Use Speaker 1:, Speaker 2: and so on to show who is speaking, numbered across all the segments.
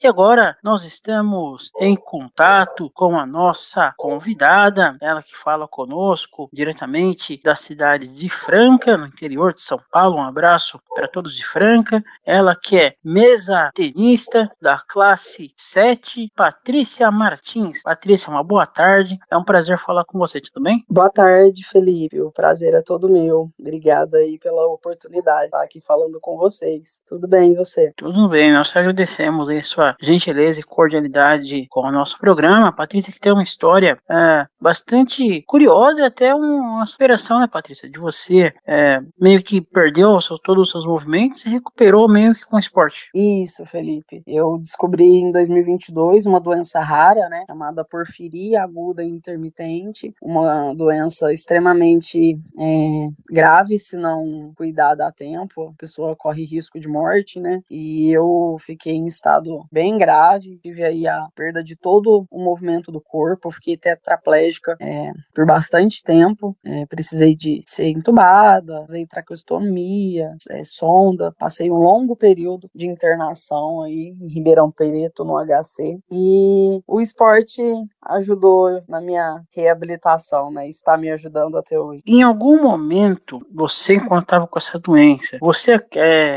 Speaker 1: E agora nós estamos em contato com a nossa convidada, ela que fala conosco diretamente da cidade de Franca, no interior de São Paulo. Um abraço para todos de Franca. Ela que é mesa tenista da classe 7, Patrícia Martins. Patrícia, uma boa tarde. É um prazer falar com você, tudo bem?
Speaker 2: Boa tarde, Felipe. O prazer é todo meu. Obrigada aí pela oportunidade de estar aqui falando com vocês. Tudo bem, e você?
Speaker 1: Tudo bem, nós te agradecemos aí sua gentileza e cordialidade com o nosso programa. A Patrícia que tem uma história bastante curiosa e até uma superação, né, Patrícia? De você meio que perdeu todos os seus movimentos e recuperou meio que com o esporte.
Speaker 2: Isso, Felipe. Eu descobri em 2022 uma doença rara, né, chamada porfiria aguda intermitente, uma doença extremamente grave se não cuidada a tempo. A pessoa corre risco de morte, né? E eu fiquei em estado bem grave, tive aí a perda de todo o movimento do corpo, eu fiquei tetraplégica por bastante tempo, precisei de ser entubada, usei traqueostomia, sonda, passei um longo período de internação aí em Ribeirão Preto, no HC, e o esporte ajudou na minha reabilitação, né? Está me ajudando até hoje.
Speaker 1: Em algum momento, você, enquanto estava com essa doença, você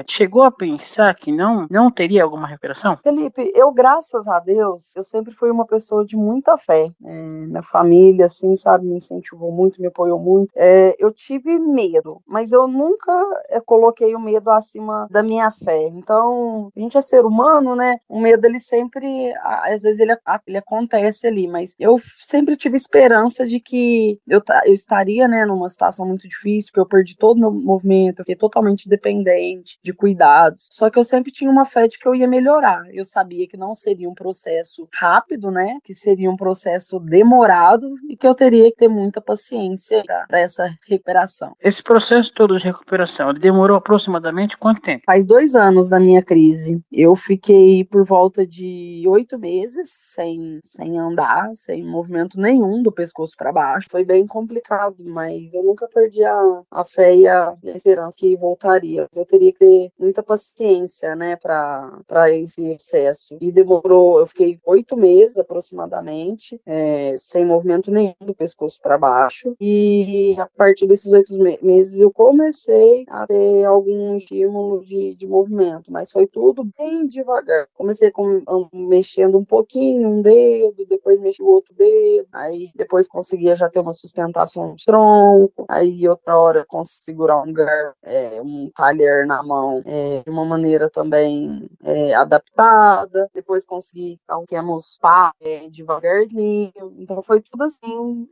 Speaker 1: chegou a pensar que não teria alguma recuperação?
Speaker 2: Felipe, eu, graças a Deus, eu sempre fui uma pessoa de muita fé. Minha família, assim, sabe, me incentivou muito, me apoiou muito. Eu tive medo, mas eu nunca coloquei o medo acima da minha fé. Então, a gente é ser humano, né? O medo, ele sempre, às vezes, ele acontece ali, mas eu sempre tive esperança de que eu estaria, né, numa situação muito difícil, que eu perdi todo o meu movimento, eu fiquei totalmente dependente de cuidados. Só que eu sempre tinha uma fé de que eu ia melhorar. Eu sabia que não seria um processo rápido, né? Que seria um processo demorado e que eu teria que ter muita paciência para essa recuperação.
Speaker 1: Esse processo todo de recuperação, ele demorou aproximadamente quanto tempo?
Speaker 2: Faz 2 anos da minha crise. Eu fiquei por volta de 8 meses sem andar, sem movimento nenhum do pescoço para baixo. Foi bem complicado, mas eu nunca perdi a fé e a esperança que voltaria. Eu teria que ter muita paciência, né, para esse processo. E demorou, eu fiquei 8 meses aproximadamente, sem movimento nenhum do pescoço para baixo. E a partir desses 8 meses eu comecei a ter algum estímulo de movimento, mas foi tudo bem devagar. Comecei mexendo um pouquinho um dedo, depois mexi o outro dedo, aí depois conseguia já ter uma sustentação no tronco, aí outra hora consegui segurar um garfo, um talher na mão, de uma maneira também adaptada, depois consegui pequenos passos devagarzinho, então foi tudo assim,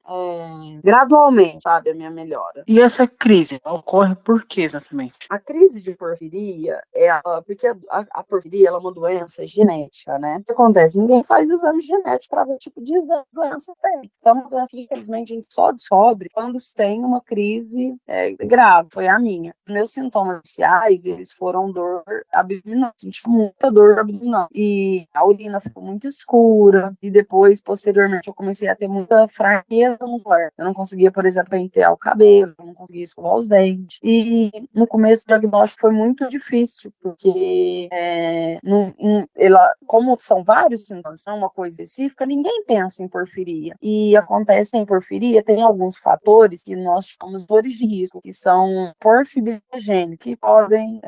Speaker 2: gradualmente, sabe, a minha melhora.
Speaker 1: E essa crise ocorre por quê exatamente?
Speaker 2: A crise de porfiria porque a porfiria ela é uma doença genética, né? O que acontece? Ninguém faz exame genético para ver que tipo de doença tem. Então, é uma doença que, infelizmente, a gente só descobre quando se tem uma crise grave. Foi a minha. Os meus sintomas iniciais, eles foram dor abdominal. Senti muita dor abdominal. E a urina ficou muito escura. E depois, posteriormente, eu comecei a ter muita fraqueza muscular. Eu não conseguia, por exemplo, pentear o cabelo, eu não conseguia escovar os dentes. E no começo o diagnóstico foi muito difícil, porque como são vários sintomas, não uma coisa específica, ninguém pensa em porfiria. E acontece em porfiria, tem alguns fatores que nós chamamos de fatores de risco, que são porfiriogênicos, que podem,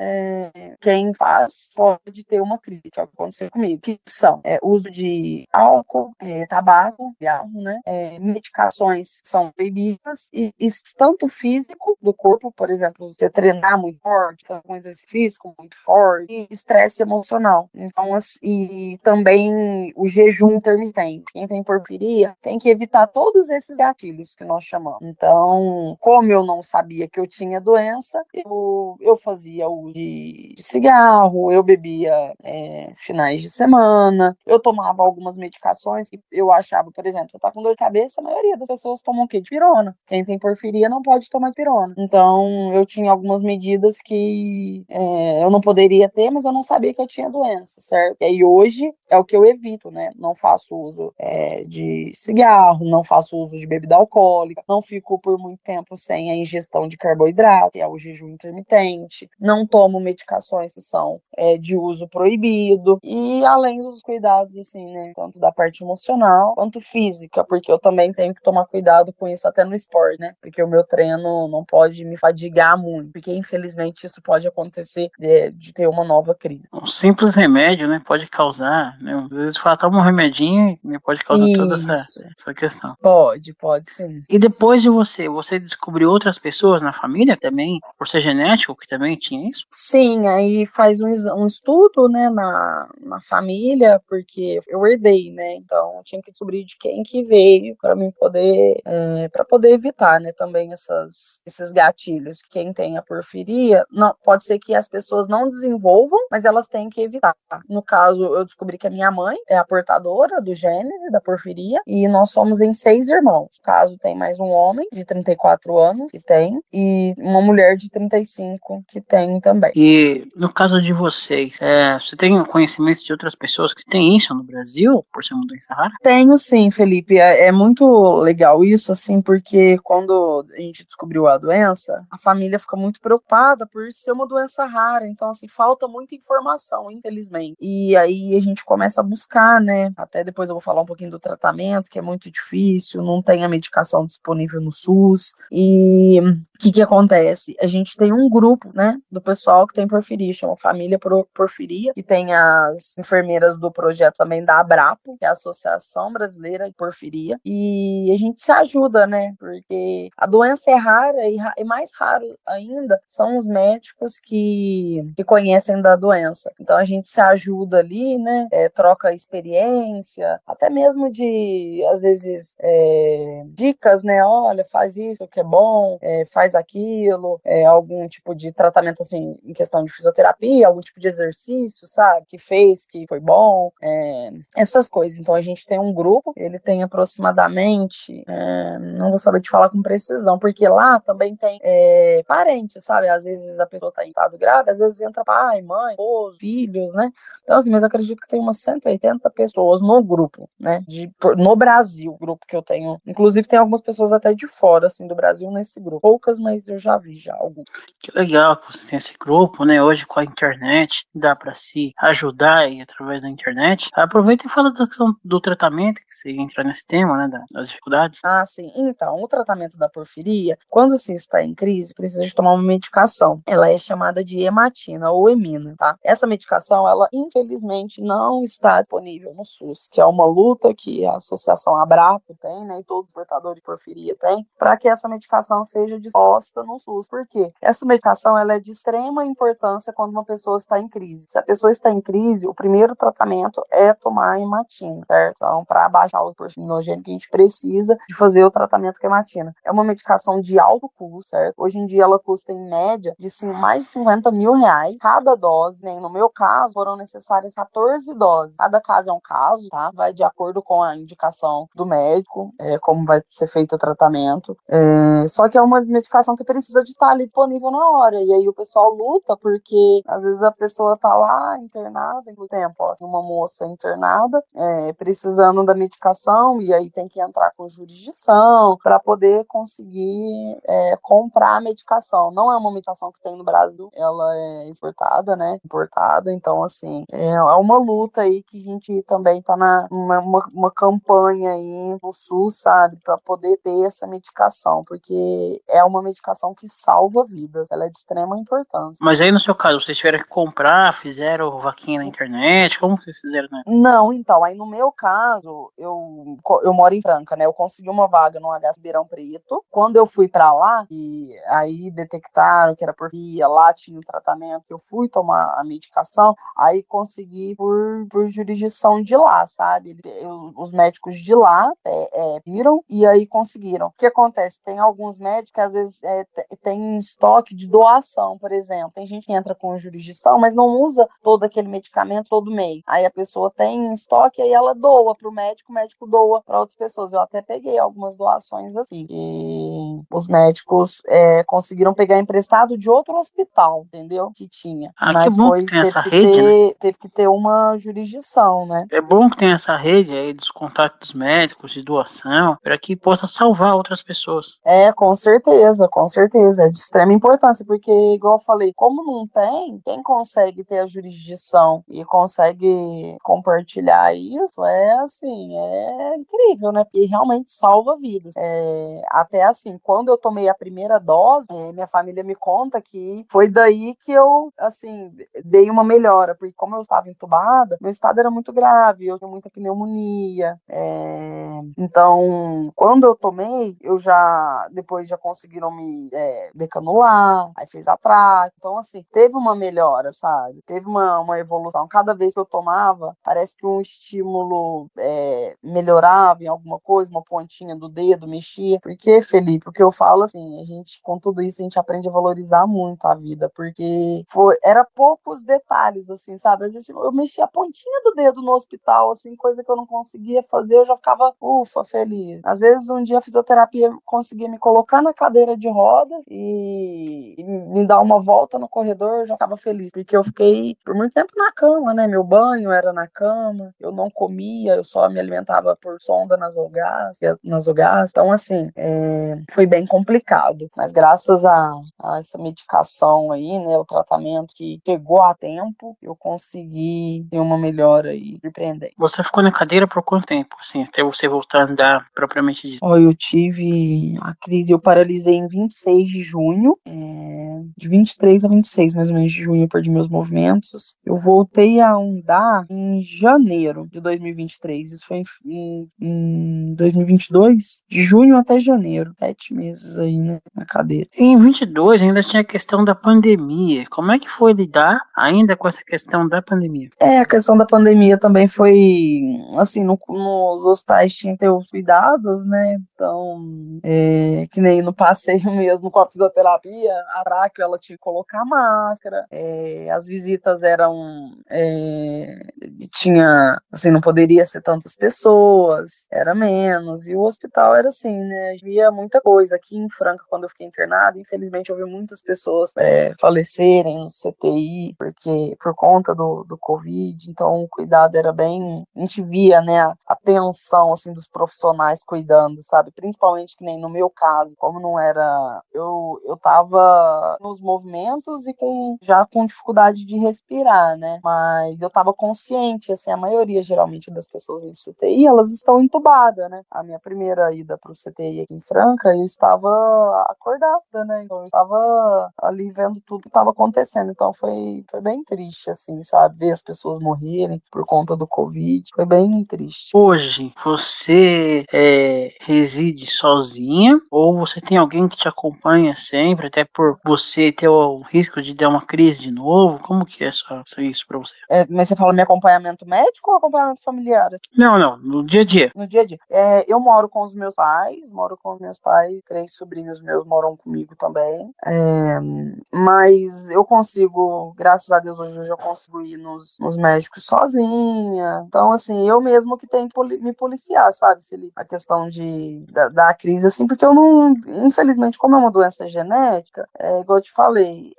Speaker 2: quem faz pode ter uma crise, que aconteceu comigo, que são uso de álcool, tabaco, né, medicações que são proibidas, e tanto físico do corpo, por exemplo, você treinar muito forte, fazer um exercício físico muito forte, e estresse emocional. Então, e também o jejum intermitente. Quem tem porfiria tem que evitar todos esses gatilhos que nós chamamos. Então, como eu não sabia que eu tinha doença, eu fazia uso de cigarro, eu bebia finais de semana, eu tomava algumas medicações que eu achava, por exemplo, você tá com dor de cabeça, a maioria das pessoas tomam o quê? Dipirona. Quem tem porfiria não pode tomar dipirona. Então, eu tinha algumas medidas que eu não poderia ter, mas eu não sabia que eu tinha doença, certo? E aí hoje é o que eu evito, né? Não faço uso de cigarro, não faço uso de bebida alcoólica, não fico por muito tempo sem a ingestão de carboidrato, que é o jejum intermitente, não tomo medicações que são de uso proibido, e além dos cuidados, assim, né? Tanto da parte emocional quanto física, porque eu também tenho que tomar cuidado com isso até no esporte, né? Porque o meu treino não pode me fadigar muito, porque infelizmente isso pode acontecer de ter uma nova crise.
Speaker 1: Um simples remédio, né, pode causar, né, às vezes fala, toma um remedinho e pode causar toda
Speaker 2: Isso,
Speaker 1: essa questão.
Speaker 2: pode sim.
Speaker 1: E depois de você descobriu outras pessoas na família também, por ser genético, que também tinha isso?
Speaker 2: Sim, aí faz um estudo, né, na família, porque eu herdei, né, então eu tinha que descobrir de quem que veio para mim poder, para poder evitar, né, também esses gatilhos. Quem tem a porfiria, não, pode ser que as pessoas não desenvolvam, mas elas têm que evitar. No caso, eu descobri que a minha mãe é a portadora do gênese da porfiria e nós somos em 6 irmãos. No caso, tem mais um homem de 34 anos que tem e uma mulher de 35 que tem também.
Speaker 1: E no caso de vocês, você tem conhecimento de outras pessoas que têm isso no Brasil, por ser uma doença rara?
Speaker 2: Tenho sim, Felipe. É muito legal isso, assim, porque quando a gente descobriu a doença, a família fica muito preocupada por ser uma doença rara. Então, assim, falta muita informação, infelizmente. E aí a gente começa a buscar, né? Até depois eu vou falar um pouquinho do tratamento, que é muito difícil, não tem a medicação disponível no SUS. E o que acontece? A gente tem um grupo, né, do pessoal que tem porfiria, chama Família Porfiria, que tem as enfermeiras do projeto também da Abrapo, que é a Associação Brasileira de Porfiria, e a gente se ajuda, né, porque a doença é rara e mais raro ainda são os médicos que conhecem da doença. Então a gente se ajuda ali, né, troca experiência, até mesmo de, às vezes, dicas, né, olha, faz isso que é bom, faz aquilo, algum tipo de tratamento, assim, em questão de fisioterapia, algum tipo de exercício, sabe, que fez, que foi bom, essas coisas. Então a gente tem um grupo, ele tem aproximadamente, não vou saber te falar com precisão, porque lá também tem parentes, sabe, às vezes a pessoa tá em estado grave, às vezes entra pai, mãe, esposo, filhos, né, então assim, mas eu acredito que tem umas 180 pessoas no grupo, né, no Brasil, grupo que eu tenho, inclusive tem algumas pessoas até de fora, assim, do Brasil nesse grupo, poucas, mas eu já vi já algumas.
Speaker 1: Que legal que você tem esse grupo, né? Hoje com a internet dá para se ajudar aí através da internet. Aproveita e fala da questão do tratamento, que você entra nesse tema, né? Das dificuldades.
Speaker 2: Ah, sim. Então, o tratamento da porfiria, quando se está em crise, precisa de tomar uma medicação. Ela é chamada de hematina ou emina, tá? Essa medicação, ela infelizmente não está disponível no SUS, que é uma luta que a Associação Abrapo tem, né? E todos os portadores de porfiria têm, para que essa medicação seja disposta no SUS. Por quê? Essa medicação, ela é de extrema importância quando uma pessoa está em crise. Se a pessoa está em crise, o primeiro tratamento é tomar a hematina, certo? Então, para baixar os porfinogênicos, a gente precisa de fazer o tratamento com a hematina. É uma medicação de alto custo, certo? Hoje em dia ela custa em média de mais de 50 mil reais cada dose, né? No meu caso, foram necessárias 14 doses. Cada caso é um caso, tá? Vai de acordo com a indicação do médico, como vai ser feito o tratamento. Só que é uma medicação que precisa de estar ali disponível na hora. E aí o pessoal luta porque às vezes a pessoa tá lá internada, por exemplo, ó, uma moça internada, precisando da medicação, e aí tem que entrar com jurisdição para poder conseguir comprar a medicação. Não é uma medicação que tem no Brasil, ela é exportada, né? Importada, então assim, é uma luta aí que a gente também tá uma campanha aí no SUS, sabe, para poder ter essa medicação, porque é uma medicação que salva vidas, ela é de extrema importância.
Speaker 1: Mas aí no seu caso, vocês tiveram que comprar, fizeram vaquinha na internet, como vocês fizeram, né?
Speaker 2: Não, então, aí no meu caso, eu moro em Franca, né? Eu consegui uma vaga no HS Ribeirão Preto. Quando eu fui pra lá, e aí detectaram que era porfia, lá tinha o tratamento, eu fui tomar a medicação, aí consegui por jurisdição de lá, sabe? Os médicos de lá viram e aí conseguiram. O que acontece? Tem alguns médicos que às vezes tem estoque de doação, por exemplo. Tem gente que entra com jurisdição, mas não usa todo aquele medicamento todo mês. Aí a pessoa tem em estoque, aí ela doa para o médico doa para outras pessoas. Eu até peguei algumas doações assim. os médicos conseguiram pegar emprestado de outro hospital, entendeu? Que tinha.
Speaker 1: Ah, que
Speaker 2: Mas
Speaker 1: bom que tem essa rede, né?
Speaker 2: teve que ter uma jurisdição, né?
Speaker 1: É bom que tenha essa rede aí dos contatos dos médicos de doação, para que possa salvar outras pessoas.
Speaker 2: Com certeza, é de extrema importância, porque, igual eu falei, como não tem, quem consegue ter a jurisdição e consegue compartilhar isso, assim, é incrível, né? Porque realmente salva vidas. Até assim, quando eu tomei a primeira dose, minha família me conta que foi daí que eu, assim, dei uma melhora, porque como eu estava entubada, meu estado era muito grave, eu tinha muita pneumonia, então, quando eu tomei, depois já conseguiram me decanular, aí fez a traque. Então, assim, teve uma melhora, sabe? Teve uma evolução. Cada vez que eu tomava, parece que um estímulo melhorava em alguma coisa, uma pontinha do dedo mexia. Por que, Felipe? Porque eu falo assim, a gente, com tudo isso, a gente aprende a valorizar muito a vida, porque era poucos detalhes, assim, sabe? Às vezes eu mexia a pontinha do dedo no hospital, assim, coisa que eu não conseguia fazer, eu já ficava, ufa, feliz. Às vezes um dia a fisioterapia conseguia me colocar na cadeira de rodas e me dar uma volta no corredor, eu já ficava feliz, porque eu fiquei por muito tempo na cama, né? Meu banho era na cama, eu não comia, eu só me alimentava por sonda nasogás. Então, assim, foi bem complicado. Mas graças a essa medicação aí, né, o tratamento que chegou a tempo, eu consegui ter uma melhora aí surpreendente.
Speaker 1: Você ficou na cadeira por quanto tempo, assim, até você voltar a andar propriamente dito?
Speaker 2: Eu tive a crise, eu paralisei em 26 de junho, de 23 a 26, mais ou menos, de junho eu perdi meus movimentos. Eu voltei a andar em janeiro de 2023, isso foi em 2022, de junho até janeiro, 7 meses aí, né, na cadeira.
Speaker 1: Em 22 ainda tinha a questão da pandemia. Como é que foi lidar ainda com essa questão da pandemia?
Speaker 2: A questão da pandemia também foi, assim, nos hospitais tinha que ter os cuidados, né? Então, que nem no passeio mesmo com a fisioterapia, a traque, ela tinha que colocar máscara, as visitas eram, tinha, assim, não poderia ser tantas pessoas, era menos, e o hospital era assim, né? Havia muita coisa. Aqui em Franca, quando eu fiquei internada, infelizmente eu vi muitas pessoas falecerem no CTI, porque por conta do Covid, então o cuidado era bem, a gente via, né, a tensão, assim, dos profissionais cuidando, sabe, principalmente que nem no meu caso, como não era, eu tava nos movimentos e já com dificuldade de respirar, né, mas eu tava consciente, assim, a maioria, geralmente, das pessoas em CTI, elas estão entubadas, né, a minha primeira ida pro CTI aqui em Franca, eu estava acordada, né, então eu estava ali vendo tudo que estava acontecendo, então foi bem triste, assim, sabe? Ver as pessoas morrerem por conta do Covid. Foi bem triste.
Speaker 1: Hoje, você reside sozinha ou você tem alguém que te acompanha sempre, até por você ter o risco de dar uma crise de novo? Como que é isso para você?
Speaker 2: Mas você fala meu acompanhamento médico ou acompanhamento familiar?
Speaker 1: Não, no dia a dia.
Speaker 2: No dia a dia. Eu moro com os meus pais, 3 sobrinhos meus moram comigo também. Mas eu consigo, graças a Deus, hoje eu já consigo ir nos médicos sozinha. Então, assim, eu mesmo que tenho que me policiar, sabe, Felipe? A questão da crise, assim, porque eu não, infelizmente, como é uma doença genética, igual eu te falei,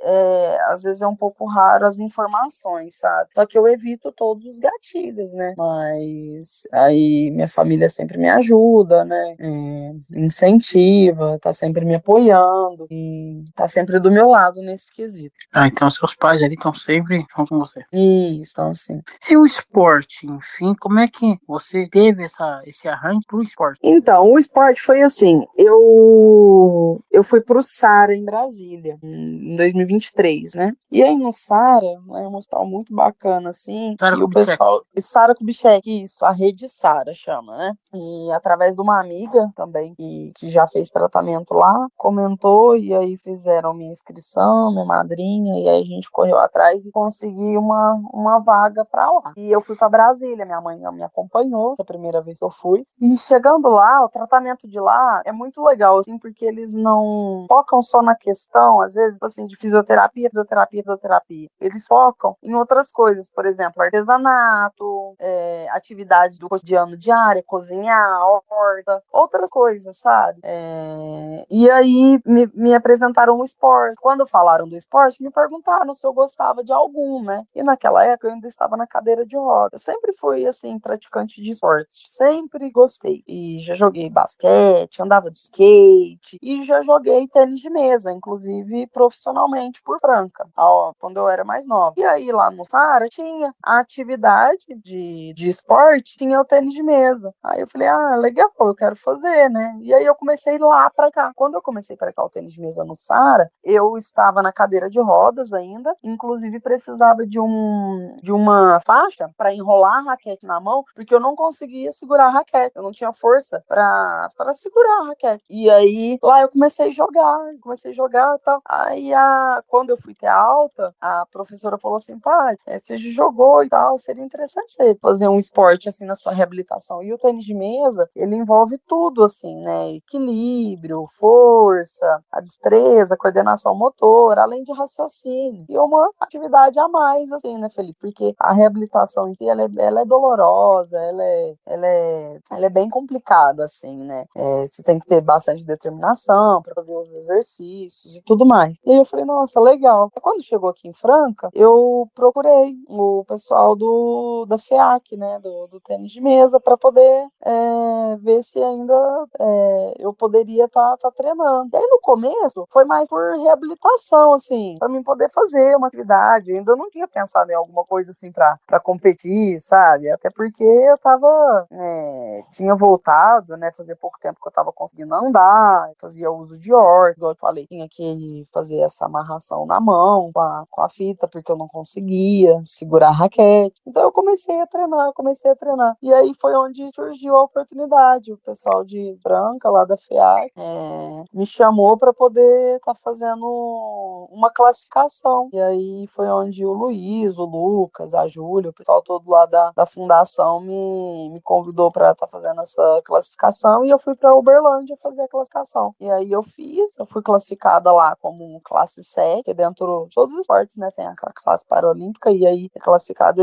Speaker 2: às vezes é um pouco raro as informações, sabe? Só que eu evito todos os gatilhos, né? Mas aí minha família sempre me ajuda, né? Incentiva, tá sempre me apoiando e tá sempre do meu lado nesse quesito.
Speaker 1: Ah, então seus pais ali estão sempre junto com você.
Speaker 2: Isso, então assim.
Speaker 1: E o esporte, enfim, como é que você teve esse arranque pro esporte?
Speaker 2: Então, o esporte foi assim, eu fui pro Sara em Brasília, em 2023, né? E aí no Sara, é um hospital muito bacana, assim,
Speaker 1: Sara
Speaker 2: que o
Speaker 1: Kubitschek.
Speaker 2: pessoal, Sara Kubitschek, isso, a rede Sara chama, né? E através de uma amiga também, que já fez tratamento lá, comentou, e aí fizeram minha inscrição, minha madrinha, e aí a gente correu atrás e consegui uma vaga pra lá. E eu fui pra Brasília, minha mãe me acompanhou, essa primeira vez que eu fui, e chegando lá, o tratamento de lá é muito legal, assim, porque eles não focam só na questão, às vezes, assim, de fisioterapia. Eles focam em outras coisas, por exemplo, artesanato, atividades do cotidiano diária, cozinhar, horta, outras coisas, sabe? E aí me apresentaram o esporte. Quando falaram do esporte, me perguntaram se eu gostava de algum, né? E naquela época eu ainda estava na cadeira de roda. Eu sempre fui, assim, praticante de esportes. Sempre gostei. E já joguei basquete, andava de skate e já joguei tênis de mesa, inclusive profissionalmente por Franca, quando eu era mais nova. E aí lá no Saara tinha a atividade de esporte, tinha o tênis de mesa. Aí eu falei, legal, eu quero fazer, né? E aí eu comecei lá pra cá. Quando eu comecei pra cá o tênis de mesa no Saara, eu estava na cadeira de rodas ainda, inclusive precisava de uma faixa para enrolar a raquete na mão, porque eu não conseguia segurar a raquete, eu não tinha força para segurar a raquete. E aí lá eu comecei a jogar e tal. Aí quando eu fui ter alta, a professora falou assim, pai, você jogou e tal, seria interessante você fazer um esporte assim na sua reabilitação. E o tênis de mesa, ele envolve tudo assim, né? Equilíbrio, força, a destreza, a coordenação motora, além de raciocínio. E uma atividade a mais, assim, né, Felipe? Porque a reabilitação em si, ela é dolorosa, ela é bem complicada, assim, né? Você tem que ter bastante determinação para fazer os exercícios e tudo mais. E aí eu falei, nossa, legal. E quando chegou aqui em Franca, eu procurei o pessoal da FEAC, né, do tênis de mesa, para poder ver se ainda eu poderia estar treinando. E aí no começo foi mais por reabilitação, assim, para mim poder fazer uma atividade. Eu ainda não tinha pensado em alguma coisa assim para competir, sabe? Até porque eu tinha voltado, né? Fazia pouco tempo que eu tava conseguindo andar, fazia uso de horta, igual eu falei, tinha que fazer essa amarração na mão com a fita, porque eu não conseguia segurar a raquete. Então eu comecei a treinar. E aí foi onde surgiu a oportunidade. O pessoal de Franca, lá da FEAC, me chamou para poder estar fazendo uma classificação. E aí foi onde o Luiz, o Lucas, a Júlia, o pessoal todo lá da fundação me convidou para estar fazendo essa classificação e eu fui para Uberlândia fazer a classificação. E aí eu fui classificada lá como classe 7, que dentro de todos os esportes, né, tem a classe paralímpica, e aí é classificado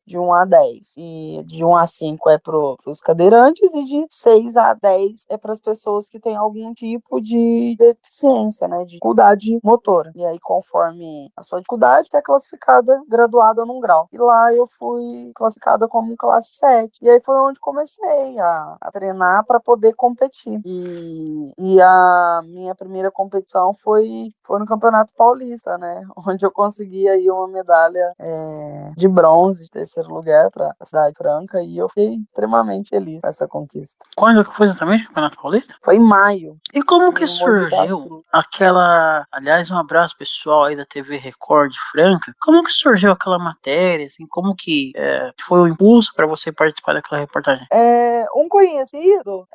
Speaker 2: de 1 a 10. E de 1 a 5 é para os cadeirantes e de 6 a 10 é para as pessoas que têm algum tipo de deficiência, né, de dificuldade motora. E aí, conforme a sua dificuldade, você é classificada, graduada num grau. E lá eu fui classificada como classe 7. E aí foi onde comecei a treinar para poder competir. E a minha primeira competição foi no Campeonato Paulista, né, onde eu consegui aí uma medalha de bronze, de terceiro lugar para a cidade de Franca, e eu fiquei extremamente feliz com essa conquista.
Speaker 1: Quando que foi exatamente o Campeonato Paulista?
Speaker 2: Foi em maio.
Speaker 1: E como que
Speaker 2: em Mogi das
Speaker 1: surgiu
Speaker 2: Cruzes.
Speaker 1: aliás, um abraço pessoal aí da TV Record de Franca, como que surgiu aquela matéria, assim, como que foi o impulso para você participar daquela reportagem?
Speaker 2: Um conhecido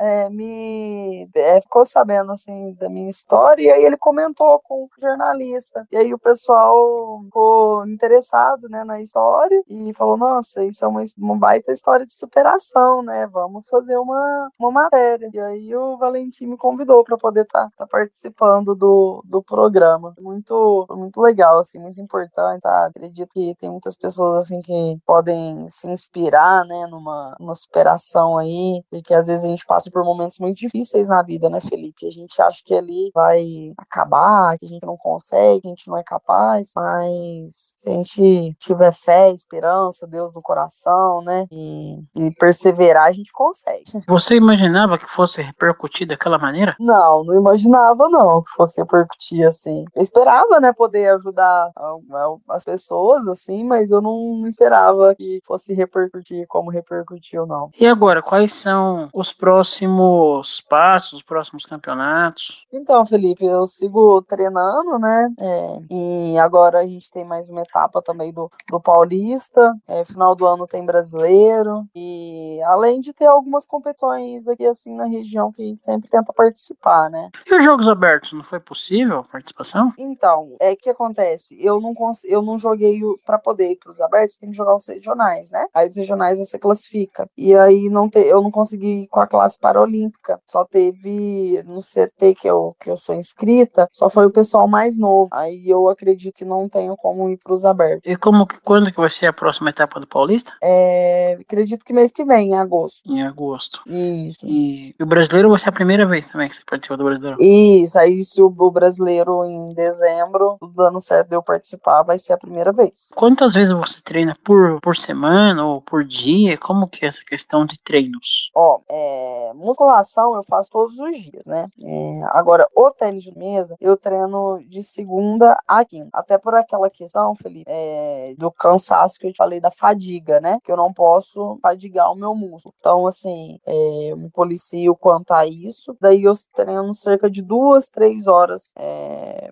Speaker 2: ficou sabendo assim da minha história e aí ele comentou com o jornalista. E aí o pessoal ficou interessado, né, na história e falou: nossa, isso é uma baita história de superação, né? Vamos fazer uma matéria. E aí o Valentim me convidou para poder estar participando do programa. Muito legal, assim, muito importante, sabe? Acredito que tem muitas pessoas assim que podem se inspirar, né, numa superação aí, porque às vezes a gente passa por momentos muito difíceis na vida, né, Felipe? A gente acha que ali vai acabar, que a gente não consegue, que a gente não é capaz, mas se a gente tiver fé, esperança, Deus no coração, né, e perseverar, a gente consegue.
Speaker 1: Você imaginava que fosse repercutir daquela maneira?
Speaker 2: Não imaginava não que fosse repercutir assim. Eu esperava, né, poder ajudar as pessoas, assim, mas eu não esperava que fosse repercutir como repercutiu, não.
Speaker 1: E agora, quais são os próximos passos, os próximos campeonatos?
Speaker 2: Então, Felipe, eu sigo treinando, né? E agora a gente tem mais uma etapa também do Paulista. Final do ano tem brasileiro. E além de ter algumas competições aqui assim na região que a gente sempre tenta participar, né?
Speaker 1: E os Jogos Abertos, não foi possível a participação?
Speaker 2: Então, que acontece? Eu não joguei para poder ir para os abertos, tem que jogar os regionais, né? Aí os regionais você classifica. E aí eu não consegui ir com a classe paralímpica. Só teve no CT que eu sou inscrita, só foi o pessoal mais novo. Aí eu acredito que não tenho como ir para os abertos.
Speaker 1: E quando que vai ser a próxima etapa do Paulista?
Speaker 2: Acredito que mês que vem, em agosto.
Speaker 1: Em agosto.
Speaker 2: Isso.
Speaker 1: E o brasileiro vai ser a primeira vez? vez também que você participou do Brasileirão.
Speaker 2: Isso, aí se o brasileiro em dezembro, tudo dando certo de eu participar, vai ser a primeira vez.
Speaker 1: Quantas vezes você treina por semana ou por dia? Como que é essa questão de treinos?
Speaker 2: Ó, musculação eu faço todos os dias, né? Agora, o tênis de mesa, eu treino de segunda a quinta. Até por aquela questão, Felipe, do cansaço que eu te falei, da fadiga, né? Que eu não posso fadigar o meu músculo. Então, assim, eu me policio quanto a isso. Daí eu treino cerca de 2, 3 horas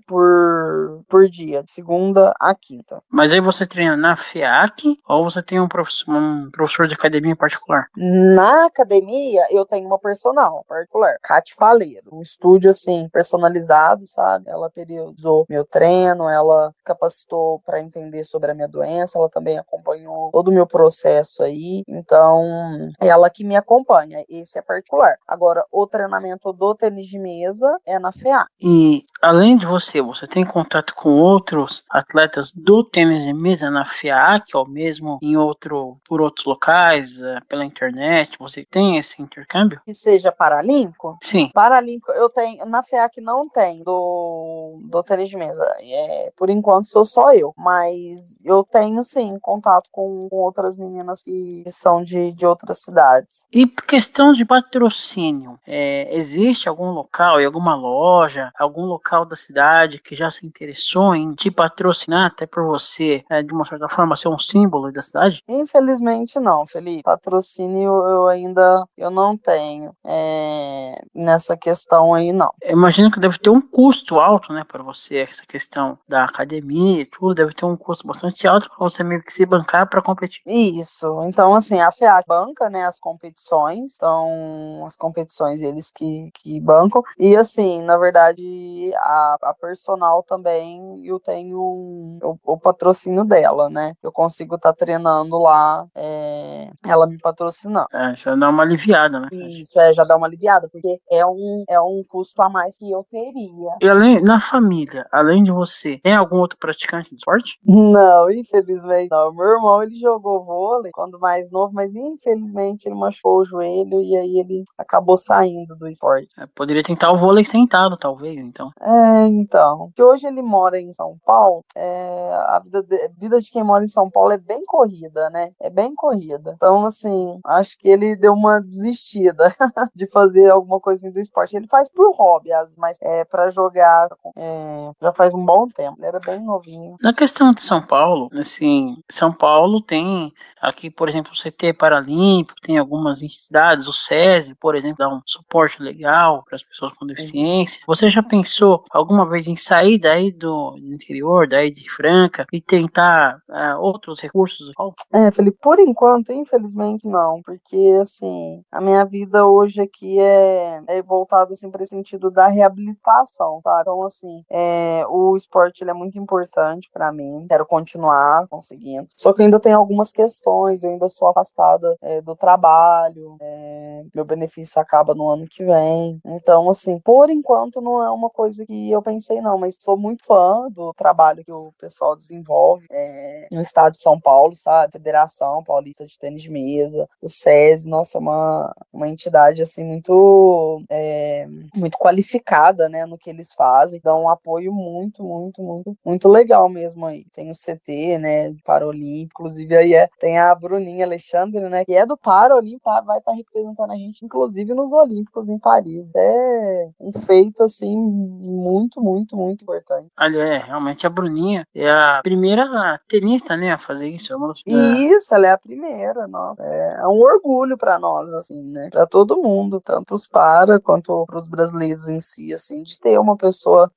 Speaker 2: por dia, de segunda a quinta.
Speaker 1: Mas aí você treina na FEAC ou você tem um professor de academia em particular?
Speaker 2: Na academia, eu tenho uma personal particular, Cate Faleiro. Um estúdio, assim, personalizado, sabe? Ela periodizou meu treino, ela capacitou para entender sobre a minha doença, ela também acompanhou todo o meu processo aí. Então, é ela que me acompanha. Esse é particular. Agora, o treinamento do tênis de mesa é na FEA.
Speaker 1: E além de você tem contato com outros atletas do tênis de mesa na FEAC ou mesmo por outros locais, pela internet? Você tem esse intercâmbio?
Speaker 2: Que seja paralímpico?
Speaker 1: Sim.
Speaker 2: Paralímpico eu tenho, na FEAC não tem do tênis de mesa. Por enquanto sou só eu, mas eu tenho sim contato com outras meninas que são de outras cidades.
Speaker 1: E por questão de patrocínio, existe algum local, alguma loja, algum local da cidade que já se interessou em te patrocinar, até por você, de uma certa forma, ser um símbolo da cidade?
Speaker 2: Infelizmente não, Felipe. Patrocínio eu não tenho nessa questão aí, não.
Speaker 1: Eu imagino que deve ter um custo alto, né, para você, essa questão da academia e tudo, deve ter um custo bastante alto para você meio que se bancar para competir.
Speaker 2: Isso. Então, assim, a FEAC banca, né, as competições, são as competições eles que bancam. E, assim, na verdade, a personal também, eu tenho o patrocínio dela, né? Eu consigo estar treinando lá, ela me patrocinando.
Speaker 1: Já dá uma aliviada, né?
Speaker 2: Isso, já dá uma aliviada, porque é um custo a mais que eu teria.
Speaker 1: E na família, além de você, tem algum outro praticante de esporte?
Speaker 2: Não, infelizmente não. Meu irmão, ele jogou vôlei quando mais novo, mas infelizmente ele machucou o joelho e aí ele acabou saindo do esporte.
Speaker 1: Poderia tentar o vôlei sentado, talvez, então.
Speaker 2: Então. Que hoje ele mora em São Paulo, a vida de quem mora em São Paulo é bem corrida, né? É bem corrida. Então, assim, acho que ele deu uma desistida de fazer alguma coisinha do esporte. Ele faz por hobby, mas pra jogar já faz um bom tempo. Ele era bem novinho.
Speaker 1: Na questão de São Paulo, assim, São Paulo tem aqui, por exemplo, o CT Paralímpico, tem algumas entidades, o SESI, por exemplo, dá um suporte legal para as pessoas com deficiência. Você já pensou alguma vez em sair daí do interior, daí de Franca, e tentar outros recursos?
Speaker 2: Felipe, por enquanto, infelizmente não, porque, assim, a minha vida hoje aqui é voltada, assim, para esse sentido da reabilitação, sabe? Então, assim, o esporte, ele é muito importante para mim, quero continuar conseguindo, só que eu ainda tenho algumas questões, eu ainda sou afastada do trabalho, meu benefício acaba no ano que vem, então, assim, por enquanto não é uma coisa que eu pensei não, mas sou muito fã do trabalho que o pessoal desenvolve no estado de São Paulo, sabe? Federação Paulista de Tênis de Mesa, o SESI, nossa, uma entidade, assim, muito qualificada, né, no que eles fazem, dão um apoio muito, muito, muito, muito legal mesmo aí. Tem o CT, né, Paralímpico, inclusive aí tem a Bruninha Alexandre, né, que é do Paralímpico, vai estar representando a gente, inclusive nos Olímpicos em Paris. É um feito, assim, muito, muito, muito importante.
Speaker 1: Ali realmente a Bruninha é a primeira tenista, né, a fazer isso.
Speaker 2: Isso, ela é a primeira, nossa. É um orgulho para nós, assim, né? Para todo mundo, tanto os quanto para os brasileiros em si, assim, de ter uma pessoa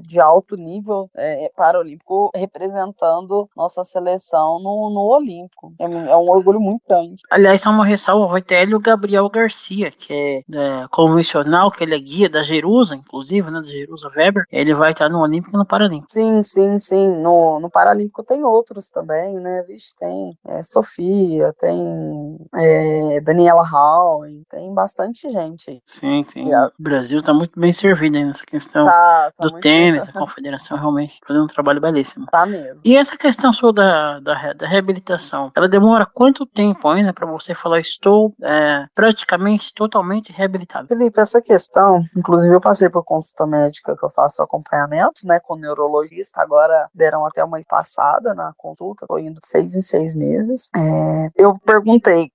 Speaker 2: de alto nível paralímpico representando nossa seleção no Olímpico. É um orgulho muito grande.
Speaker 1: Aliás, só uma ressalva, vai ter ele o Gabriel Garcia, que é convencional, que ele é guia da Jerusa, inclusive, né, da Jerusa Weber. Ele vai estar no Olímpico e no Paralímpico.
Speaker 2: Sim, sim, sim. No Paralímpico tem outros também, né? Vixe, tem Sofia, tem Daniela Hall, tem bastante gente aí.
Speaker 1: Sim, sim. O Brasil está muito bem servido aí nessa questão do tênis, a confederação realmente fazendo um trabalho belíssimo.
Speaker 2: Tá mesmo.
Speaker 1: E essa questão sua da reabilitação, ela demora quanto tempo ainda para você falar, estou praticamente totalmente reabilitado.
Speaker 2: Felipe, essa questão, inclusive eu passei por consulta médica que eu faço acompanhamento, né, com o neurologista, agora deram até uma passada na consulta, tô indo de 6 em 6 meses. Eu perguntei,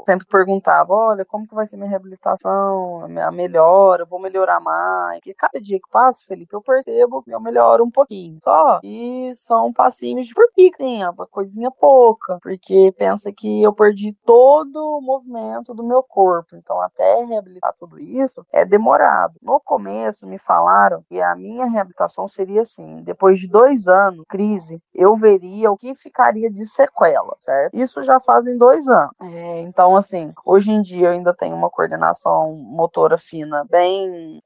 Speaker 2: sempre perguntava, olha, como que vai ser minha reabilitação, a melhora, eu vou melhorar mais, porque cada dia que passa, Felipe, eu percebo que eu melhoro um pouquinho, só, e são passinhos de formiga, sim, é uma coisinha pouca, porque pensa que eu perdi todo o movimento do meu corpo, então até reabilitar tudo isso é demorado. No começo me falaram que a minha reabilitação seria assim, depois de 2 anos, crise, eu veria o que ficaria de sequela, certo? Isso já fazem 2 anos. Então, assim, hoje em dia eu ainda tenho uma coordenação motora fina bem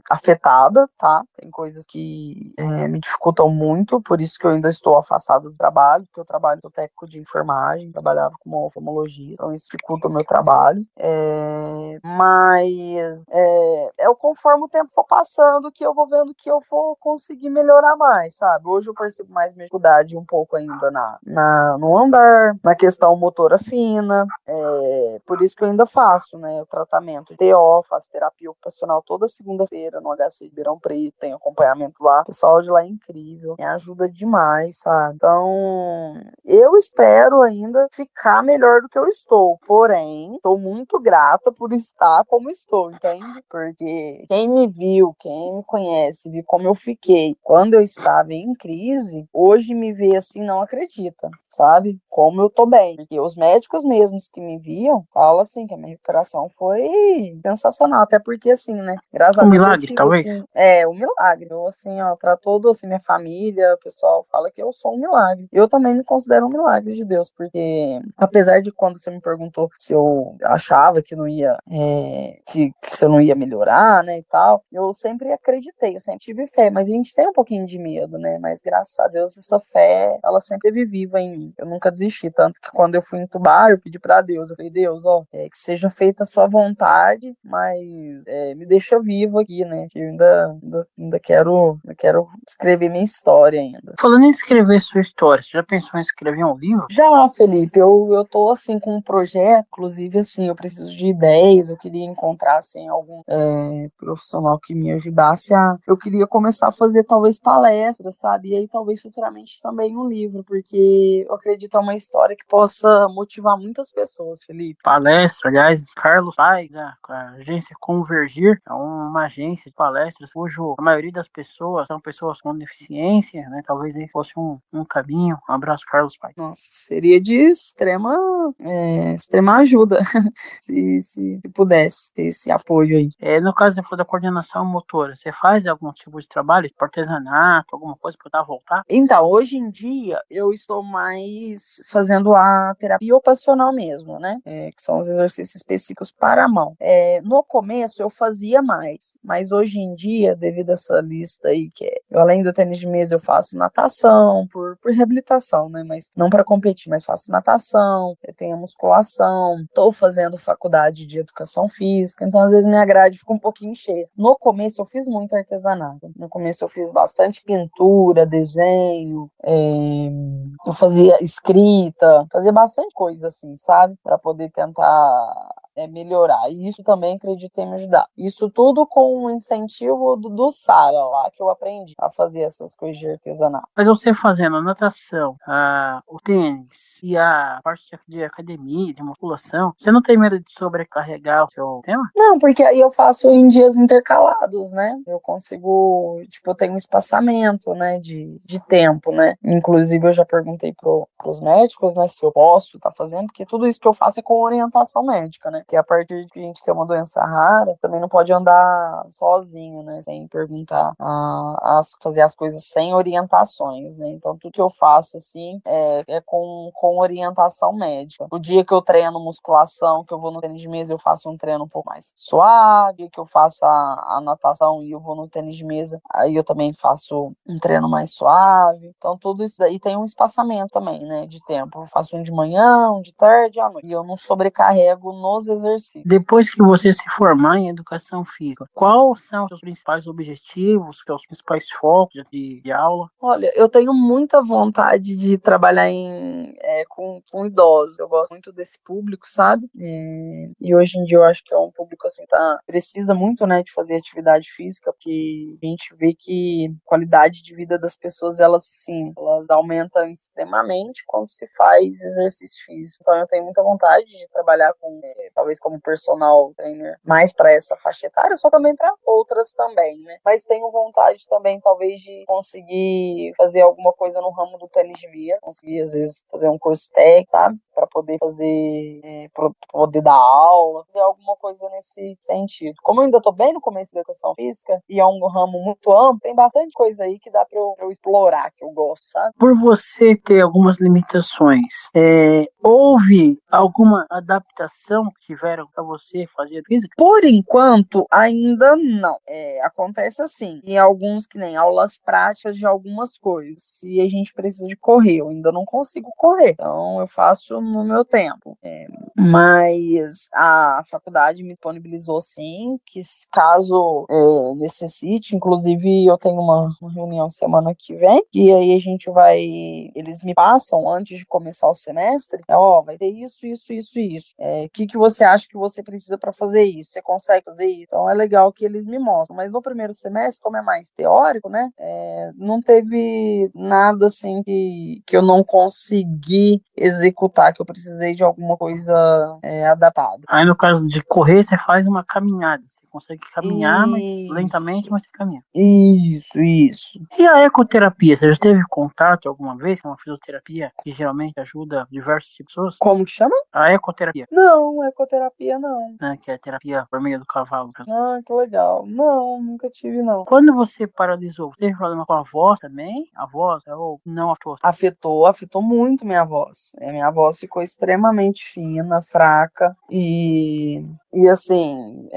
Speaker 2: afetada, tá? Tem coisas que me dificultam muito, por isso que eu ainda estou afastado do trabalho, porque eu trabalho no técnico de enfermagem, trabalhava como oftalmologista, então isso dificulta o meu trabalho. Mas conforme o tempo for passando que eu vou vendo que eu vou conseguir melhorar mais, sabe? Hoje eu percebo mais minha dificuldade um pouco ainda no andar, na questão motora fina, por isso que eu ainda faço, né, o tratamento TO, faço terapia ocupacional toda segunda-feira no HC de Ribeirão Preto, tenho acompanhamento lá, o pessoal de lá é incrível, me ajuda demais, sabe? Então, eu espero ainda ficar melhor do que eu estou, porém, estou muito grata por estar como estou, entende? Porque quem me viu, quem me conhece, viu como eu fiquei quando eu estava em crise, hoje me vê assim, não acredita, sabe? Como eu tô bem. Porque os médicos mesmos que me viam, falam assim, que a minha recuperação foi sensacional, até porque assim, né, graças a
Speaker 1: Um
Speaker 2: Deus eu
Speaker 1: milagre,
Speaker 2: tive
Speaker 1: talvez?
Speaker 2: assim, um milagre, eu assim, ó, pra todo assim, minha família, o pessoal fala que eu sou um milagre. Eu também me considero um milagre de Deus, porque apesar de quando você me perguntou se eu achava que não ia, que se eu não ia melhorar, né, e tal, eu sempre acreditei, eu sempre tive fé, mas a gente tem um pouquinho de medo, né, mas graças a Deus essa fé, ela sempre teve viva em mim, eu nunca desisti, tanto que quando eu fui entubar, eu pedi pra Deus, eu falei, Deus, ó, que seja feita a sua vontade, mas me deixa vivo aqui, né, que eu ainda quero escrever minha história ainda.
Speaker 1: Falando em escrever sua história, você já pensou em escrever um livro?
Speaker 2: Já, Felipe, eu tô assim com um projeto, inclusive assim, eu preciso de ideias, eu queria encontrar assim algum profissional que me ajudasse eu queria começar a fazer talvez palestras, sabe? E aí talvez futuramente também um livro, porque eu acredito é uma história que possa motivar muitas pessoas, Felipe.
Speaker 1: Palestra, aliás, Carlos Paz, a agência Convergir, é uma agência de palestras cujo a maioria das pessoas são pessoas com deficiência, né? Talvez esse fosse um caminho. Um abraço, Carlos Paz.
Speaker 2: Nossa, seria de extrema ajuda se pudesse ter esse apoio aí.
Speaker 1: No caso da coordenação motora, você faz algum tipo de trabalho, tipo artesanato, alguma coisa para voltar?
Speaker 2: Então, hoje em dia, eu estou mais fazendo a terapia ocupacional mesmo, né? Que são os exercícios específicos para a mão. No começo, eu fazia mais, mas hoje em dia, devido a essa lista aí, eu além do tênis de mesa, eu faço natação, por reabilitação, né? Mas não para competir, mas faço natação, eu tenho musculação, estou fazendo faculdade de educação física, então às vezes minha grade fica um pouquinho cheia. No começo, eu fiz muito artesanato. No começo, eu fiz bastante pintura, desenho, eu fazia escrita, fazia bastante coisa assim, sabe? Para poder tentar melhorar. E isso também acredito em me ajudar. Isso tudo com o incentivo do Sara lá, que eu aprendi a fazer essas coisas de artesanato.
Speaker 1: Mas você fazendo a natação, o tênis e a parte de academia, de musculação, você não tem medo de sobrecarregar o seu tema?
Speaker 2: Não, porque aí eu faço em dias intercalados, né? Eu consigo, tipo, eu tenho um espaçamento, né, de tempo, né? Inclusive eu já perguntei pros médicos, né, se eu posso estar fazendo, porque tudo isso que eu faço é com orientação médica, né? Que a partir de que a gente tem uma doença rara, também não pode andar sozinho, né? Sem perguntar, fazer as coisas sem orientações, né? Então tudo que eu faço, assim, é com orientação médica. O dia que eu treino musculação, que eu vou no tênis de mesa, eu faço um treino um pouco mais suave, que eu faço a natação e eu vou no tênis de mesa, aí eu também faço um treino mais suave. Então tudo isso daí tem um espaçamento também, né, de tempo. Eu faço um de manhã, um de tarde e à noite. E eu não sobrecarrego nos exercício.
Speaker 1: Depois que você se formar em educação física, quais são os seus principais objetivos, os seus principais focos de aula?
Speaker 2: Olha, eu tenho muita vontade de trabalhar com idosos. Eu gosto muito desse público, sabe? E hoje em dia eu acho que é um público assim, precisa muito, né, de fazer atividade física, porque a gente vê que a qualidade de vida das pessoas, elas aumentam extremamente quando se faz exercício físico. Então eu tenho muita vontade de trabalhar talvez como personal trainer, mais para essa faixa etária, só também para outras também, né? Mas tenho vontade também, talvez, de conseguir fazer alguma coisa no ramo do tênis de mesa, conseguir, às vezes, fazer um curso técnico, sabe? Para poder para poder dar aula, fazer alguma coisa nesse sentido. Como eu ainda estou bem no começo da educação física, e é um ramo muito amplo, tem bastante coisa aí que dá para eu explorar, que eu gosto, sabe?
Speaker 1: Por você ter algumas limitações, houve alguma adaptação que tiveram para você fazer física?
Speaker 2: Por enquanto, ainda não. Acontece assim, em alguns que nem aulas práticas de algumas coisas. Se a gente precisa de correr, eu ainda não consigo correr, então eu faço no meu tempo. Mas a faculdade me disponibilizou sim, que caso necessite, inclusive eu tenho uma reunião semana que vem, e aí eles me passam antes de começar o semestre, vai ter isso, isso, isso e isso. O que você acha que você precisa para fazer isso? Você consegue fazer isso? Então é legal que eles me mostram, mas no primeiro semestre, como é mais teórico, né, não teve nada assim que eu não consegui executar, que eu precisei de alguma coisa adaptada.
Speaker 1: Aí no caso de correr, você faz uma caminhada, você consegue caminhar, mas lentamente,
Speaker 2: Isso,
Speaker 1: mas você caminha.
Speaker 2: isso.
Speaker 1: E a ecoterapia, você já teve contato alguma vez com uma fisioterapia que geralmente ajuda diversos tipos de pessoas?
Speaker 2: Como que chama?
Speaker 1: A ecoterapia,
Speaker 2: Não, ecoterapia não.
Speaker 1: né, que é a terapia por meio do cavalo.
Speaker 2: Ah, que legal. Não, nunca tive não.
Speaker 1: Quando você paralisou, teve problema com a voz também? A voz ou não afetou?
Speaker 2: Afetou muito minha voz. Minha voz ficou extremamente fina, fraca e assim,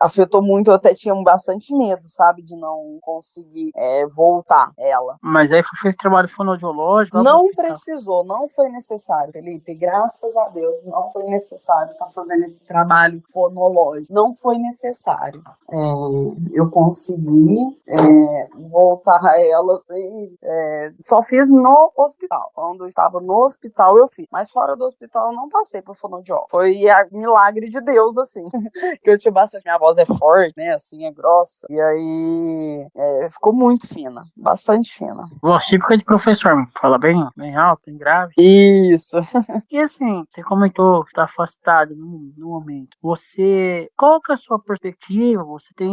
Speaker 2: afetou muito. Eu até tinha bastante medo, sabe, de não conseguir voltar ela.
Speaker 1: Mas aí fez trabalho fonoaudiológico lá no
Speaker 2: Não
Speaker 1: hospital.
Speaker 2: precisou, não foi necessário, Felipe. Graças a Deus, não foi necessário estar fazendo esse trabalho fonológico. Não foi necessário. Eu consegui voltar a ela assim, só fiz no hospital. Quando eu estava no hospital, eu fiz. Mas fora do hospital, eu não passei por fonoaudiólogo. Foi milagre de Deus, assim. Que eu tinha bastante. Minha voz é forte, né? Assim, é grossa. E aí ficou muito fina. Bastante fina.
Speaker 1: Voz típica de professor, fala bem alto, bem grave.
Speaker 2: Isso.
Speaker 1: E assim, você comentou que está afastado no momento. Qual que é a sua perspectiva? Você tem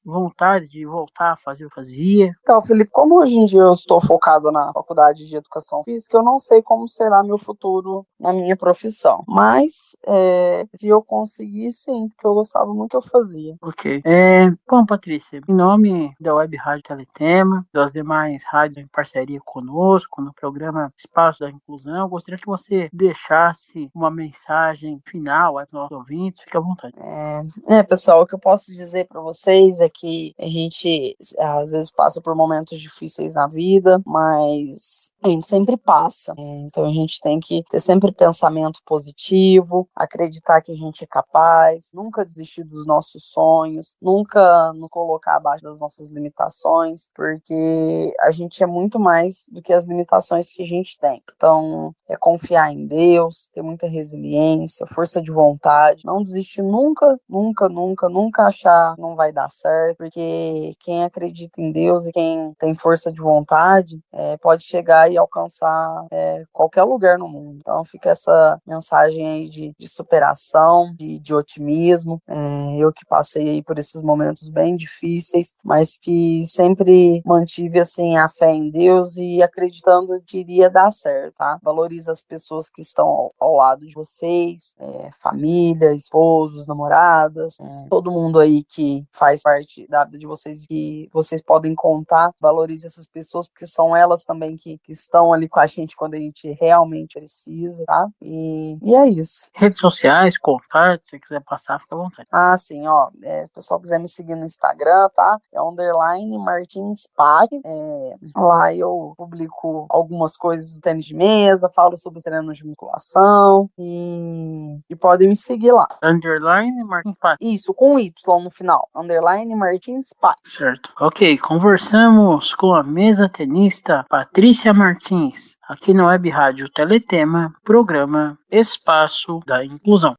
Speaker 1: vontade de voltar a fazer o que fazia?
Speaker 2: Então, Felipe, como hoje em dia eu estou focado na faculdade de educação física, eu não sei como será meu futuro na minha profissão. Mas, se eu conseguir, sim, porque eu gostava muito, eu fazia.
Speaker 1: Ok. Bom, Patrícia, em nome da Web Rádio Teletema, das demais rádios em parceria conosco, no programa Espaço da Inclusão, eu gostaria que você deixasse uma mensagem final para os nossos ouvintes. Fique à vontade.
Speaker 2: Pessoal, o que eu posso dizer para vocês é que a gente às vezes passa por momentos difíceis na vida, mas a gente sempre passa. Então a gente tem que ter sempre pensamento positivo, acreditar que a gente é capaz, nunca desistir dos nossos sonhos, nunca nos colocar abaixo das nossas limitações, porque a gente é muito mais do que as limitações que a gente tem. Então, confiar em Deus, ter muita resiliência, força de vontade, não desistir nunca, nunca, nunca, nunca achar que não vai dar certo, porque quem acredita em Deus e quem tem força de vontade pode chegar e alcançar qualquer lugar no mundo. Então fica essa mensagem aí de superação, de otimismo. Eu que passei aí por esses momentos bem difíceis, mas que sempre mantive assim a fé em Deus e acreditando que iria dar certo, tá? Valorize as pessoas que estão ao lado de vocês, família, esposos, namoradas, todo mundo aí que faz parte da vida de vocês, que vocês podem contar. Valorize essas pessoas, porque são elas também que estão ali com a gente quando a gente realmente precisa, tá? E é isso.
Speaker 1: Redes sociais, contato, contato, se você quiser passar, fica à vontade.
Speaker 2: Ah, sim, ó. Se o pessoal quiser me seguir no Instagram, tá? É underline Martins Pari. Lá eu publico algumas coisas do tênis de mesa, falo sobre treinos de musculação e podem me seguir lá.
Speaker 1: Underline Martins Pari.
Speaker 2: Isso, com Y no final. Underline Martins Pari.
Speaker 1: Certo. Ok, conversamos com a mesa tenista Patrícia Martins, aqui na Web Rádio Teletema, programa Espaço da Inclusão.